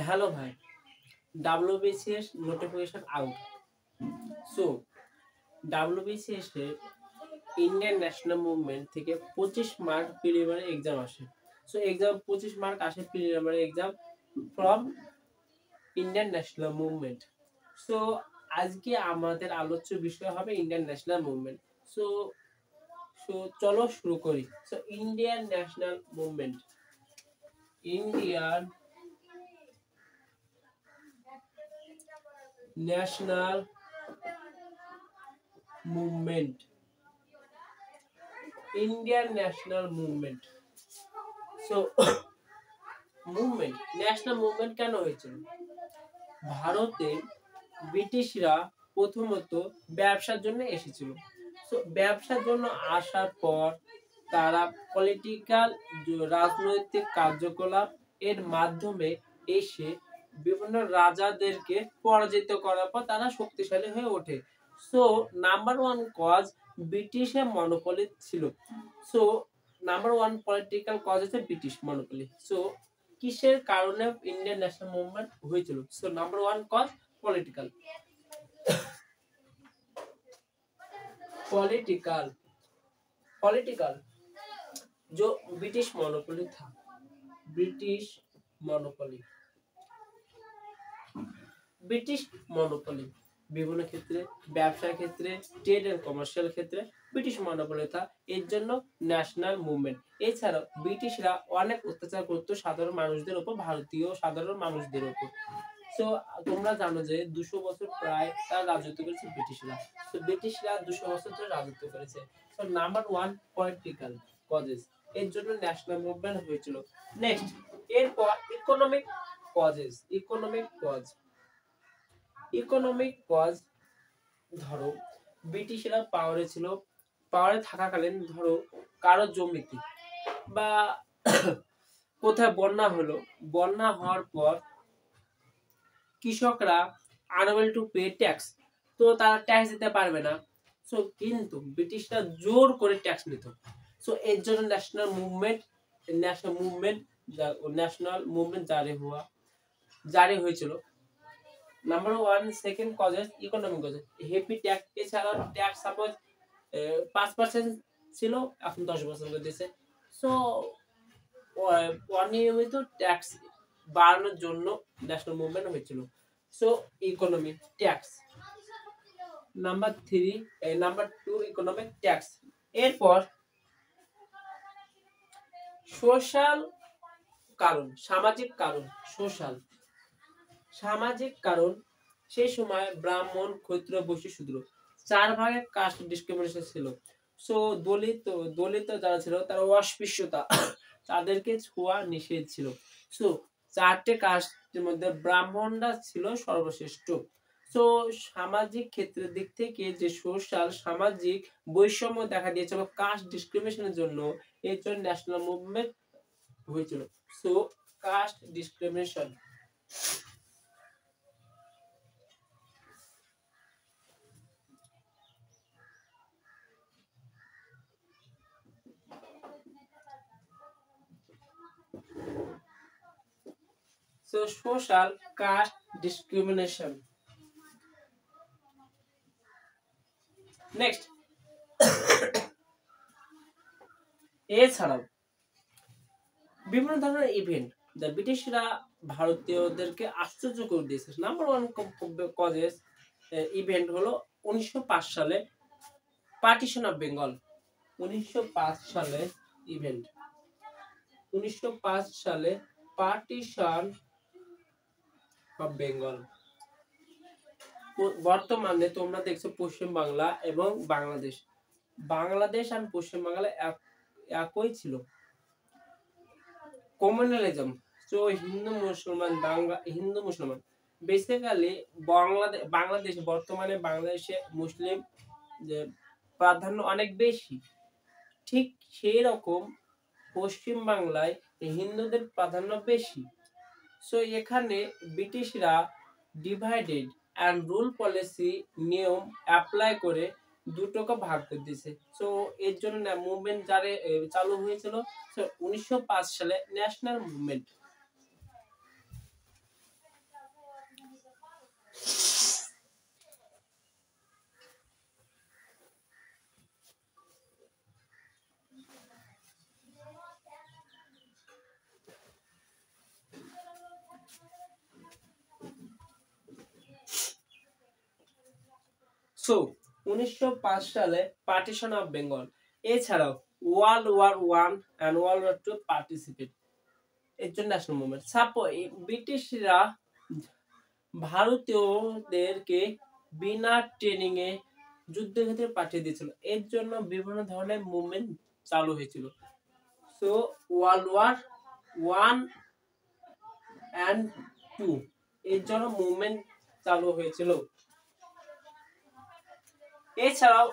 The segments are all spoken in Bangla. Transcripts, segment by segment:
হ্যালো ভাই, WBCS notification out. So WBCS এর ইন্ডিয়ান ন্যাশনাল মুভমেন্ট থেকে 25 মার্ক প্রিলিমিনারি এক্সাম আসে। সো এক্সাম 25 মার্ক আসে preliminary exam from Indian national movement. So আজকে আমাদের আলোচ্য বিষয় হবে Indian national movement. So so চলো শুরু করি। So Indian national movement, Indian national movement, Indian national movement. So movement, national movement কেন হয়েছিল? ভারতে ব্রিটিশরা প্রথমত ব্যবসার জন্য এসেছিল। সো ব্যবসার জন্য আসার পর তারা পলিটিক্যাল রাজনৈতিক কার্যকলাপ এর মাধ্যমে এসে বিভিন্ন রাজাদেরকে পরাজিত করার পর তারা শক্তিশালী হয়ে ওঠে। সো নাম্বার ওয়ান কজ ব্রিটিশের মনোপলি ছিল। So number one political cause হচ্ছে ব্রিটিশ মনোপলি। সো কিসের কারণে ইন্ডিয়ান ন্যাশনাল মুভমেন্ট হয়েছিল? So number one cause political political political जो ब्रिटिश मोनोपोली था, ब्रिटिश मोनोपोली বিভিন্ন ক্ষেত্রে, ব্যবসার ক্ষেত্রে, ট্রেড এন্ড কমার্শিয়াল ক্ষেত্রে ব্রিটিশ মনোপলি था। এর জন্য ন্যাশনাল মুভমেন্ট। এছাড়াও ব্রিটিশরা অনেক অত্যাচার করতো সাধারণ মানুষদের উপর, ভারতীয় সাধারণ মানুষদের উপর। তো তোমরা জানো যে 200 বছর প্রায় তারা রাজত্ব করেছে ব্রিটিশরা। তো ব্রিটিশরা 200 বছর ধরে রাজত্ব করেছে। তো নাম্বার ওয়ান পলিটিক্যাল কজেস, এর জন্য ন্যাশনাল মুভমেন্ট হয়েছিল। নেক্সট, এরপর ইকোনমিক কজেস, ইকোনমিক কজ। ধরো ব্রিটিশরা পাওয়ারে ছিল, পাওয়ারে থাকাকালীন ধরো কারো জমিতে বা কোথায় বন্যা হলো, বন্যা হওয়ার পর কৃষকরা আনএবল টু পে ট্যাক্স, তো তারা ট্যাক্স দিতে পারবে না। সো কিন্তু ব্রিটিশরা জোর করে ট্যাক্স নিত। সো এর জন্য ন্যাশনাল মুভমেন্ট জারি হয়েছিল। Number one second causes economic causes, heavy tax. এছাড়া ট্যাক্স সাপোজ 5% ছিল, এখন 10% করে দিয়েছে। সো অনিয়মিত ট্যাক্স বাড়ানোর জন্য ন্যাশনাল মুভমেন্ট হয়েছিল। So economy tax number two economic tax. এরপর সোশ্যাল কারণ, সামাজিক কারণ। সামাজিক কারণ, সেই সময় ব্রাহ্মণ, ক্ষত্রিয়, বৈশ্য, শূদ্র 4 ভাগে কাস্ট ডিসক্রিমিনেশন ছিল। সো দলিত যারা ছিল তারা অস্পৃশ্যতা, তাদেরকে ছোঁয়া নিষেধ ছিল। সো 4টে কাস্টের মধ্যে ব্রাহ্মণরা ছিল সর্বশ্রেষ্ঠ। সো সামাজিক ক্ষেত্রের দিক থেকে যে সামাজিক বৈষম্য দেখা দিয়েছিল কাস্ট ডিসক্রিমিনেশনের জন্য, এর জন্য ন্যাশনাল মুভমেন্ট হয়েছিল। So caste discrimination. So social caste discrimination. Next, এছাড়াও বিভিন্ন ধরনের ইভেন্ট যা ব্রিটিশরা ভারতীয়দেরকে আশ্চর্য করে দিয়েছে। নাম্বার ওয়ান কজেস ইভেন্ট হলো 1905 সালে পার্টিশন অফ বেঙ্গল। 1905 সালে ইভেন্ট, 1905 সালে পার্টিশন অফ বেঙ্গল। বর্তমানে তোমরা দেখছো পশ্চিম বাংলা এবং বাংলাদেশ আর পশ্চিম বাংলা একই ছিল। কমিউনালিজম, তো হিন্দু মুসলমান বেসিক্যালি বাংলাদেশ বর্তমানে বাংলাদেশে মুসলিম যে প্রাধান্য অনেক বেশি, ঠিক সেই রকম পশ্চিম বাংলায় হিন্দুদের প্রাধান্য বেশি। সো এখানে ব্রিটিশরা ডিভাইডেড অ্যান্ড রুল পলিসি নিয়ম অ্যাপ্লাই করে দুটোকে ভাগ করে দিয়েছে। সো এর জন্য মুভমেন্ট চালু হয়েছিল 1905 সালে ন্যাশনাল মুভমেন্ট। সো 1905 সালে পার্টিশন অফ বেঙ্গল, এছাড়াও world war 1 and world war 2 participate international movement. ব্রিটিশরা ভারতীয়দেরকে বিনা ট্রেনিং এ যুদ্ধক্ষেত্রে পাঠিয়ে দিয়েছিল, এর জন্য বিভিন্ন ধরনের মুভমেন্ট চালু হয়েছিল। সো ওয়ার্ল্ড ওয়ার 1 এন্ড 2 এর জন্য মুভমেন্ট চালু হয়েছিল। এছাড়াও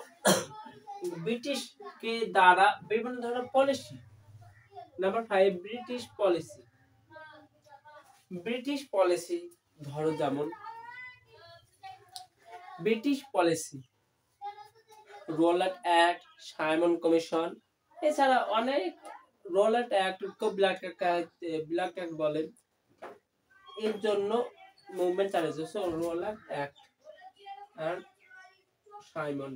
ব্রিটিশ কে দ্বারা বিভিন্ন ধরনের পলিসি। নাম্বার 5 ব্রিটিশ পলিসি ধরো, যেমন British policy, Rowlatt Act, Simon Commission, এছাড়া অনেক রোলাট অ্যাক্ট, ব্ল্যাক অ্যাক্ট বলে, এর জন্য মুভমেন্ট চালিয়েছে। So Rowlatt Act and Simon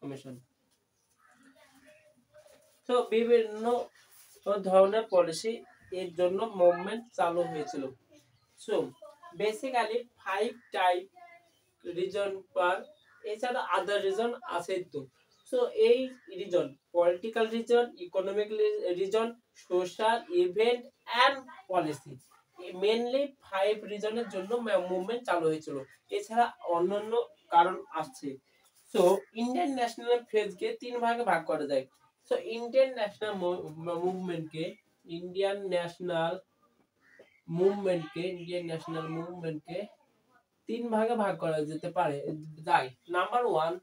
Commission. তো বিভিন্ন ধরনের পলিসি এর জন্য মুভমেন্ট চালু হয়েছিল। সো বেসিক্যালি 5 টাইপ রিজন পার, এছাড়া আদার রিজন আছে তো। সো এই reason political reason, economic reason, social, event and policy, mainly 5 রিজনের জন্য মুভমেন্ট চালু হয়েছিল। এছাড়া অন্যান্য কারণ আছে। সো ইন্ডিয়ান ন্যাশনাল ফেজকে 3 ভাগে ভাগ করা যায়। সো ইন্ডিয়ান ন্যাশনাল মুভমেন্টকে 3 ভাগে ভাগ করা যেতে পারে যায়। নাম্বার 1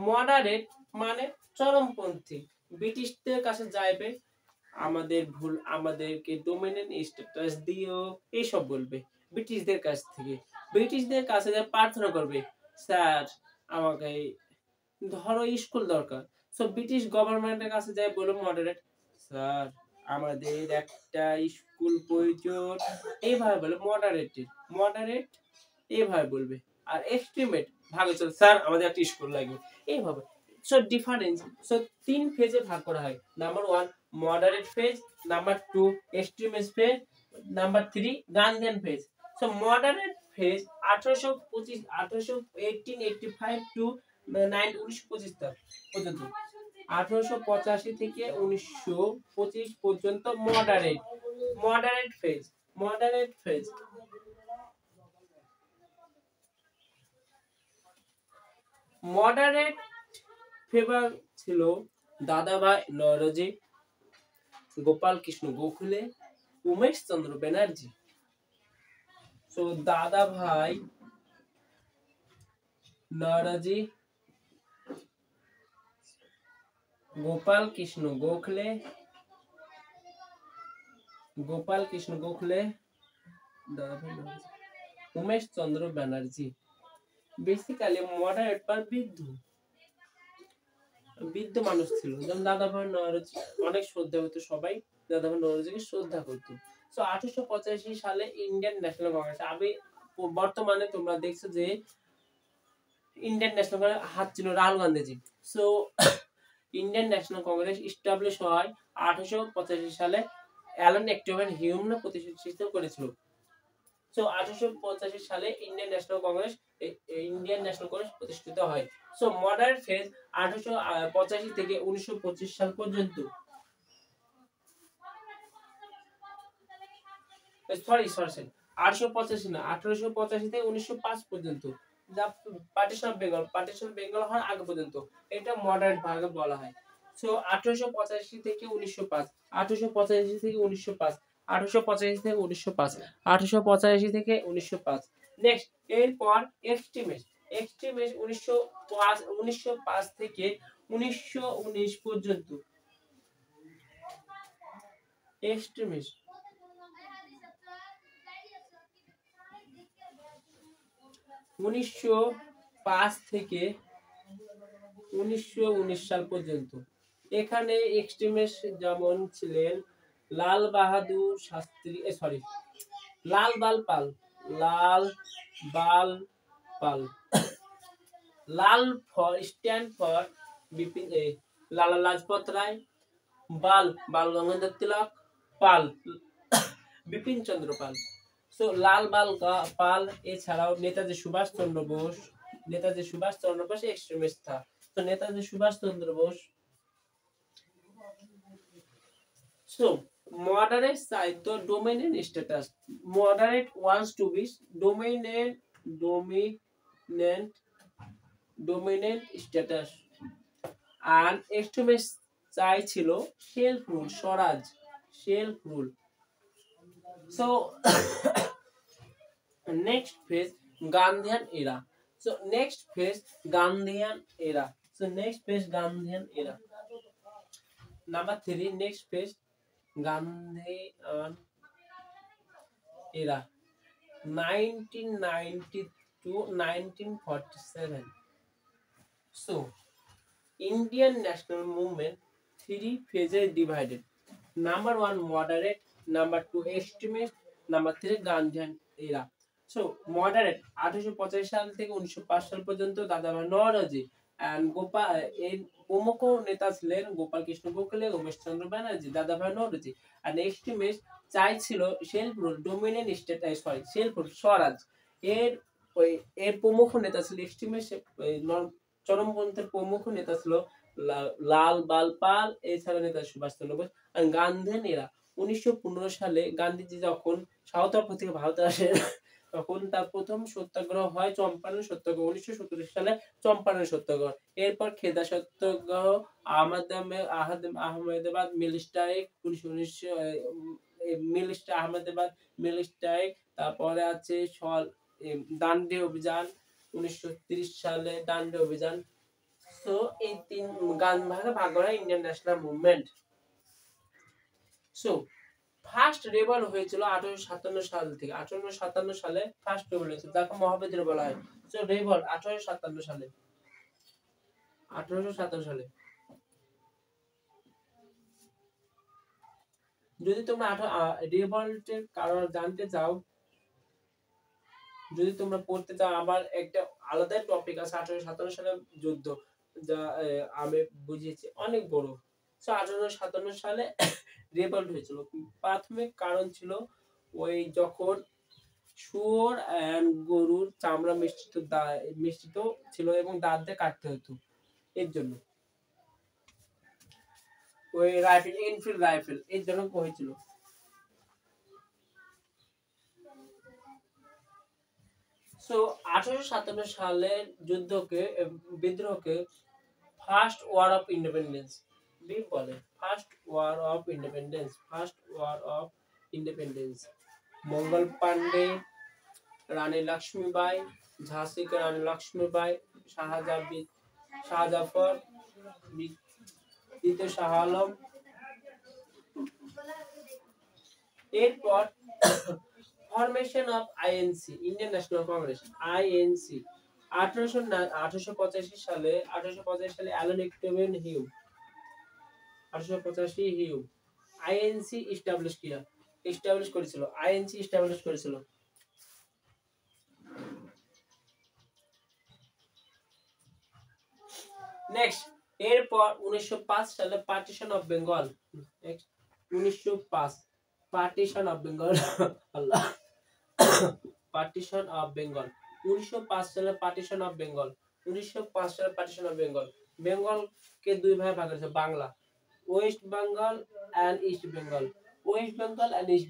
মডারেট মানে চরমপন্থী, ব্রিটিশদের কাছে যাইবে, আমাদের ভুল, আমাদেরকে ডোমিনেন্ট স্ট্যাটাস দিও, এইসব বলবে ব্রিটিশদের কাছ থেকে। ব্রিটিশদের কাছে যা প্রার্থনা করবে, স্যার আমাকে ধরো স্কুল দরকার। সো ব্রিটিশ গভর্নমেন্টের কাছে যায় বলে মডারেট, স্যার আমাদের একটা স্কুল প্রয়োজন, এইভাবে বলে মডারেট এইভাবে বলবে। আর এক্সট্রিমেট ভাগে চলে, স্যার আমাদের একটা স্কুল লাগবে, এইভাবে। সো ডিফারেন্স, সো 3 ফেজে ভাগ করা হয়। Number 1 moderate phase, number 2 extremist phase, number 3 Gandhian phase. So moderate phase 1885 to 1925 পর্যন্ত, 1885 থেকে 1925 পর্যন্ত মডারেট ফেজ। মডারেট ফেভার ছিল দাদাভাই নওরোজি, গোপাল কৃষ্ণ গোখলে, উমেশ চন্দ্র ব্যানার্জি। সো দাদাভাই নওরোজি, গোপাল কৃষ্ণ গোখলে, উমেশ চন্দ্র ব্যানার্জি। বেসিক্যালি মডারেট বা বৃদ্ধ মানুষ ছিল। যেমন দাদাভাই নওরোজি অনেক শ্রদ্ধা হতো, সবাই দাদাভাই নওরোজিকে শ্রদ্ধা করতো। সো 1885 সালে ইন্ডিয়ান ন্যাশনাল কংগ্রেস, বর্তমানে তোমরা দেখছো যে ইন্ডিয়ান ন্যাশনাল কংগ্রেস হাত ছিল Rahul Gandhiji. So Indian National Congress establish হয় 1885 সালে, অ্যালান অ্যাক্টিভেন হিউম প্রতিষ্ঠিত করেছিল। সো 1885 সালে ইন্ডিয়ান ন্যাশনাল কংগ্রেস প্রতিষ্ঠিত হয়। সো মডারেট ফেজ 1885 থেকে 1925 সাল পর্যন্ত। সরি 1885 না, 1885 থেকে 1905 পর্যন্ত, যা পার্টিশন অফ বেঙ্গল হওয়ার আগে পর্যন্ত, এটা মডারেট ভাগে বলা হয়। সো 1885 থেকে 1905, 1885 থেকে 1905, 1885 থেকে 1905, 1885 থেকে 1905। নেক্সট, এরপর এক্সট্রিমিস্ট 1905 থেকে 1919 পর্যন্ত। এক্সট্রিমিস্ট 1905 থেকে 1919 সাল পর্যন্ত। এখানে এক্সট্রিমিস্ট যেমন ছিলেন লাল বাহাদুর শাস্ত্রী, লাল বাল পাল, লাল for stand for Lala Lajpat Rai, বাল গঙ্গাধর তিলক, পাল বিপিন চন্দ্র পাল। তো লাল বাল পাল এছাড়াও नेताजी सुभाष चंद्र बोस एक्सट्रीमिस्ट था। तो Netaji Subhash Chandra Bose so moderate side तो dominant status moderate wants to be dominant status and extremist চাই ছিল self rule Swaraj self rule so next phase Gandhian era so next phase Gandhian era number 3 next phase Gandhian era 1990 to 1947 so Indian national movement 3 phases divided number 1 moderate number 2 extremist number 3 Gandhian era so moderate 1885 সাল থেকে 1905 সাল পর্যন্ত দাদাভাই নওরোজি and গোপাল এই প্রমুখ নেতা ছিলেন গোপাল কৃষ্ণ গোখলে উমেশ চন্দ্র ব্যানার্জি দাদাভাই নওরোজি and extremist চাইছিল self rule dominant state self rule Swaraj এর প্রমুখ নেতা ছিল এক্সট্রিমিস্ট চরমপন্থের প্রমুখ নেতা ছিল লাল বাল পাল এছাড়া নেতা সুভাষ চন্দ্র বোস আর গান্ধীয়ান এরা 1915 সালে গান্ধীজি যখন সাউথ আফ্রিকা থেকে ভারতে আসেন তখন তার প্রথম সত্যাগ্রহ হয় চম্পারণ সত্যাগ্রহ 1917 সালে চম্পারণ সত্যাগ্রহ এরপর খেদা সত্যাগ্রহ আহমেদাবাদ মিল স্ট্রাইক 1919 আহমেদাবাদ মিল স্ট্রাইক তারপরে আছে দান্ডি অভিযান 1930 সালে দান্ডি অভিযান সো এই তিন ভাগে ভাগ করা Indian national movement so first Rebel হয়েছিল 1857 সাল থেকে 1857 সালে ফার্স্ট রেবল হয়েছিল যাকে মহাবিদ্রোহ বলা হয় সো রেবল 1857 সালে যদি তোমরা রেভল্টের কারণ জানতে চাও যদি তোমরা পড়তে চাও আবার একটা আলাদা টপিক আছে 1857 সালের যুদ্ধ যা আমি বুঝিয়েছি অনেক বড় সো 1857 সালে রেভল্ট হয়েছিল প্রাথমিক কারণ ছিল ওই যখন শুয়োর এন্ড গরুর চামড়া মিশ্রিত ছিল এবং দাঁত দিয়ে কাটতে হতো এর জন্য ওই রাইফেল এনফিল্ড রাইফেল এর জন্য হয়েছিল সো 1857 সালের বিদ্রোহকে ফার্স্ট ওয়ার অফ ইন্ডিপেন্ডেন্স বলে first war of independence Mangal Pandey Rani Lakshmibai ঝাঁসি কে রানী লক্ষ্মীবাই শাহজাফর দ্বিতীয় শাহ আলম এরপর formation of INC Indian National Congress INC 1885 সালে Allan Octavian Hume 1885 Hume INC establish করেছিল নেক্সট এরপর 1905 সালে partition of Bengal 1905 partition of Bengal আল্লাহ পার্টিশন অফ বেঙ্গল 1905 সালে পার্টিশন অফ বেঙ্গল বেঙ্গলকে দুই ভাগে ভাগ করেছে Bangla West Bengal and East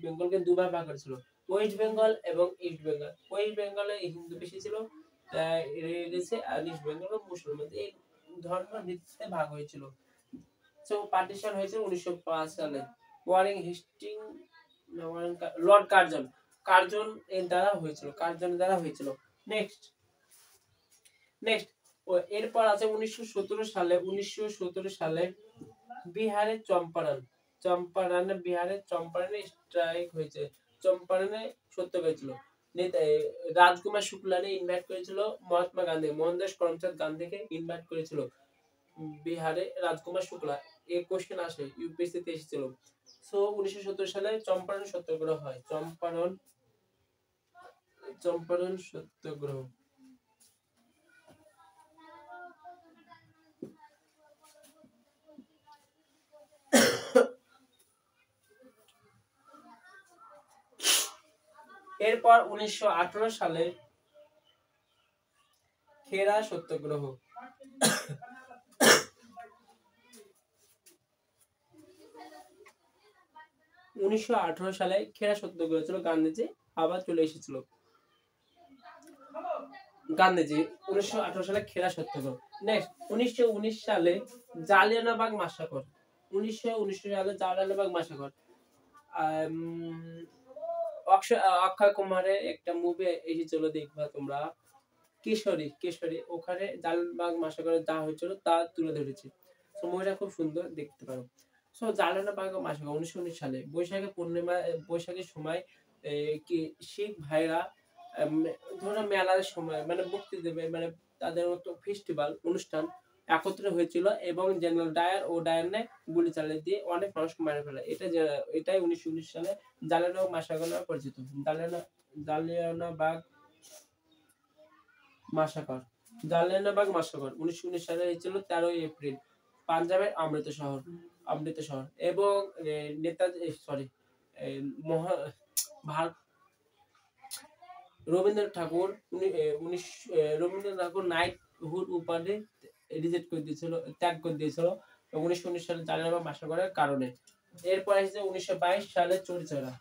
বেঙ্গলকে দুই ভাগে ভাগ করেছিল ওয়েস্ট বেঙ্গল এবং ইস্ট বেঙ্গল ওয়েস্ট বেঙ্গলে হিন্দু বেশি ছিল তাই রয়েছে আর ইস্ট বেঙ্গল মুসলমান এই ধর্মের ভিত্তিতে ভাগ হয়েছিল সো পার্টিশন হয়েছে 1905 সালে ওয়ারিং হেস্টিং লর্ড কার্জন এর দ্বারা হয়েছিল নেক্সট এরপর আছে 1917 সালে বিহারে চম্পারণে স্ট্রাইক হয়েছে চম্পারণে সত্যাগ্রহ হয়েছিল রাজকুমার শুক্লাকে ইনভাইট করেছিল মহাত্মা গান্ধী মোহনদাস করমচাঁদ গান্ধীকে ইনভাইট করেছিল বিহারে রাজকুমার শুক্লা এই কোশ্চেন আসে ইউপিএসসি তে এসেছিল সো 1917 সালে চম্পারণ সত্যাগ্রহ হয় চম্পারণ সত্যাগ্রহ এরপর 1918 সালে খেরা সত্যাগ্রহ। 1918 সালে খেরা সত্যাগ্রহ ছিল, গান্ধীজি আবার চলে এসেছিল। গান্ধীজি 1918 সালে খেরা সত্যাগ্রহ। নেক্সট 1919 সালে জালিয়ানবাগ মাসাকর। 1919 সালে জালিয়ানবাগ মাসাকর। অক্ষয় কুমারের একটা মুভি এসেছিল, দেখবা তোমরা, কিশোরী। ওখানে জালিয়ানবাগ মাসাকরে যা হয়েছিল তা তুলে ধরেছে। তো মুভিটা খুব সুন্দর, দেখতে পারো। সো জালিয়ানবাগ মাসাকর 1919 সালে বৈশাখের সময় কি শিখ ভাইরা ধরো মেলার সময় মানে মুক্তি দেবে, মানে তাদের মতো ফেস্টিভ্যাল অনুষ্ঠান একত্রে হয়েছিল এবং জেনারেল ডায়ার ও ডায়ারনে গুলি চালিয়ে দিয়ে অনেক মানুষকে মারা ফেলে। এটাই 1919 সালে জালিয়ানবাগ মাসাকর নামে পরিচিত। জালিয়ানবাগ মাসাকর। 1919 সালে হয়েছিল 13 এপ্রিল পাঞ্জাবের অমৃতসর এবং নেতাজি রবীন্দ্রনাথ ঠাকুর নাইটহুড উপাধি ত্যাগ করে দিয়েছিল 1919 সালে জালিয়ানবাগ মাসাকরের কারণে। এরপর এসেছে 1922 সালে চৌরিচৌরা।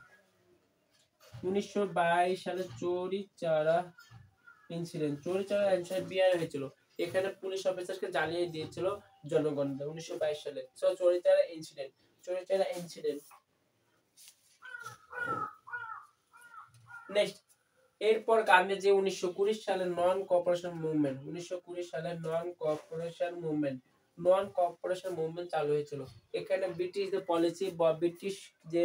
1922 সালে চৌরিচৌরা ইনসিডেন্ট। চৌরিচৌরা ইনসিডেন্ট বিহারে হয়েছিল। এখানে পুলিশ অফিসারকে জ্বালিয়ে দিয়েছিল জনগণ 1922 সালে। চৌরিচৌরা ইনসিডেন্ট। নেক্সট, এরপর গান্ধীজি 1920 সালে নন কোঅপারেশন মুভমেন্ট চালু হয়েছিল। এখানে ব্রিটিশদের পলিসি বা ব্রিটিশ যে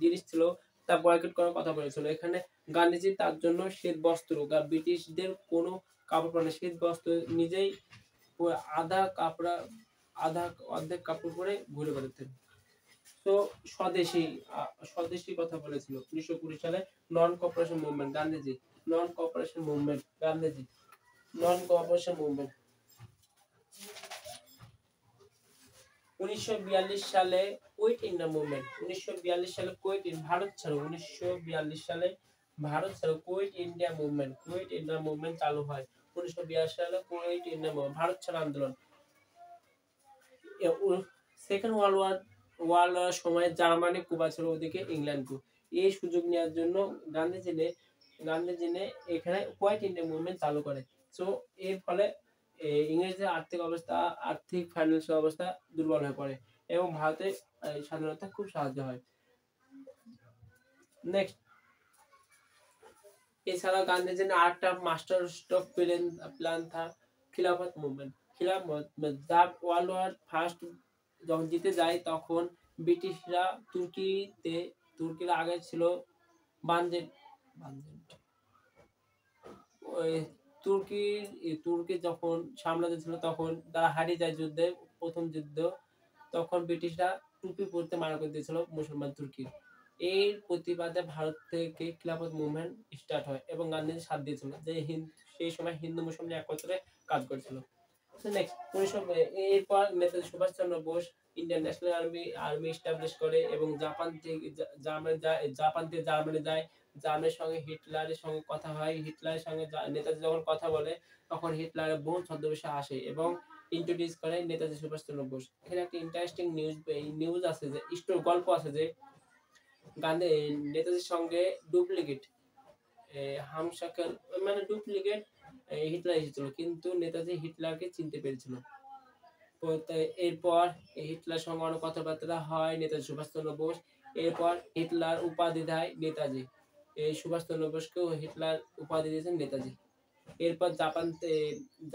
জিনিস ছিল তা বয়কট করার কথা বলেছিল। এখানে গান্ধীজি তার জন্য শীত বস্ত্র, ব্রিটিশদের কোনো কাপড় পরে শীত বস্ত্র নিজেই অর্ধেক কাপড় পরে ঘুরে বেড়াতেন। তো স্বদেশী কথা বলেছিল 1920 সালে নন কোঅপারেশন মুভমেন্ট গান্ধীজি। 1942 সালে কুইট ইন্ডিয়া মুভমেন্ট। 1942 সালে ভারত ছাড়ো কুইট ইন্ডিয়া মুভমেন্ট চালু হয়। 1942 সালে কুইট ইন্ডিয়া মুভমেন্ট, ভারত ছাড়ো আন্দোলন। সেকেন্ড ওয়ার্ল্ড ওয়ার সময় জার্মানি কুবা ছিল, ওদিকে ইংল্যান্ড। এই সুযোগ নেওয়ার জন্য গান্ধীজি এখানে কুইট ইন্ডিয়া মুভমেন্ট চালু করে। সো এর ফলে ইংরেজদের আর্থিক ফাইন্যান্সিয়াল অবস্থা দুর্বল হয়ে পড়ে এবং ভারতের স্বাধীনতা খুব সাহায্য হয়। নেক্সট, এছাড়া গান্ধীজির আরেকটা মাস্টার স্ট্রোক প্ল্যান থা খিলাফত মুভমেন্ট। ওয়ার্ল্ড ওয়ার ফার্স্ট যখন জিতে যায় তখন ব্রিটিশরা তুর্কির আগে ছিল তুর্কি যখন সাম্রাজ্য ছিল তখন তারা হারিয়ে যায় যুদ্ধে, প্রথম যুদ্ধ। তখন ব্রিটিশরা টুপি পরতে মানা করে দিয়েছিল মুসলমান তুর্কি। এর প্রতিবাদে ভারত থেকে খিলাফত মুভমেন্ট স্টার্ট হয় এবং গান্ধীজি সাথ দিয়েছিল, যে সেই সময় হিন্দু মুসলমান একত্রে কাজ করেছিল। এরপর Netaji Subhash Chandra Bose Indian National Army establish করে এবং জাপান থেকে জার্মানি যায়। জার্মানির সঙ্গে হিটলারের সঙ্গে কথা হয়। হিটলারের সঙ্গে নেতাজি যখন কথা বলে তখন হিটলারের বহু ছদ্মবেশে আসে এবং ইন্ট্রোডিউস করে নেতাজি সুভাষ চন্দ্র বোস। এখানে একটা ইন্টারেস্টিং নিউজ আছে, যে গল্প আছে, যে নেতাজির সঙ্গে ডুপ্লিকেট হিটলার এসেছিল, কিন্তু নেতাজি হিটলারকে চিনতে পেরেছিল। এরপর হিটলার সঙ্গে অনেক কথাবার্তা হয় নেতাজি সুভাষ চন্দ্র বোস। এরপর হিটলার উপাধি দেয় নেতাজি। এই সুভাষ চন্দ্র বোসকেও হিটলার উপাধি দিয়েছেন নেতাজি। এরপর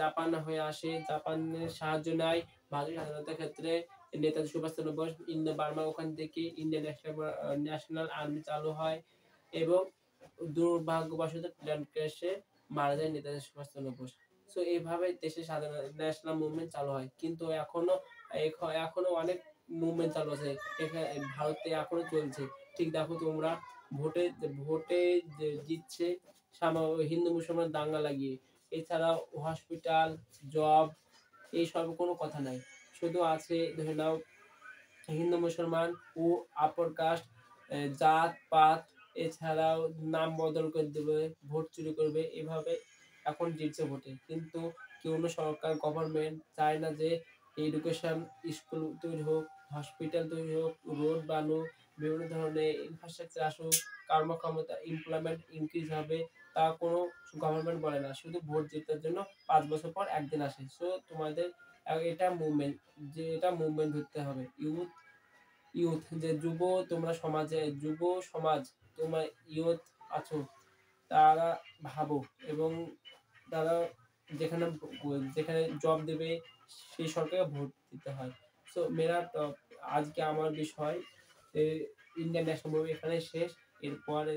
জাপান হয়ে আসে, জাপানের সাহায্য নেয় ভারতের স্বাধীনতার ক্ষেত্রে। নেতাজি সুভাষ চন্দ্র বোস ইন্দো বার্মা, ওখান থেকে ইন্ডিয়ান ন্যাশনাল আর্মি চালু হয় এবং দুর্ভাগ্যবশত প্লেন ক্র্যাশে মারা যায় নেতাজি সুভাষ চন্দ্র বোস। সো এইভাবে দেশের ন্যাশনাল মুভমেন্ট চালু হয়। কিন্তু এখনো অনেক মুভমেন্ট চালু আছে ভারতে, এখনো চলছে। ঠিক দেখো তোমরা, ভোটে জিতছে হিন্দু মুসলমান দাঙ্গা লাগিয়ে। এছাড়াও হসপিটাল, জব, এইসব কোনো কথা নাই। শুধু আছে ধরে নাও হিন্দু মুসলমান ও আপার কাস্ট, জাত পাত এছাড়াও নাম বদল করে দেবে, ভোট চুরি করবে, এভাবে এখন জিতছে ভোটে। কিন্তু কোনো সরকার গভর্নমেন্ট চায় না যে এডুকেশন স্কুল তৈরি হোক, হসপিটাল তৈরি হোক, রোড বানুক, বিভিন্ন ধরনের ইনফ্রাস্ট্রাকচার আসুক, কর্মক্ষমতা এমপ্লয়মেন্ট ইনক্রিজ হবে, তা কোনো গভর্নমেন্ট বলে না। শুধু ভোট জেতার জন্য ৫ বছর পর একদিন আসে। সো তোমাদের এটা মুভমেন্ট, যে এটা মুভমেন্ট ধরতে হবে। ইউথ যে যুব, তোমরা সমাজে যুব সমাজ, তোমরা ইয়ুথ আছো, তারা ভাবো এবং তারা যেখানে যেখানে জব দেবে সেই সরকারকে ভোট দিতে হয়। সো মেরা আজকে আমার বিষয় ইন্ডিয়ান ন্যাশনাল মুভি এখানে শেষ। এরপরে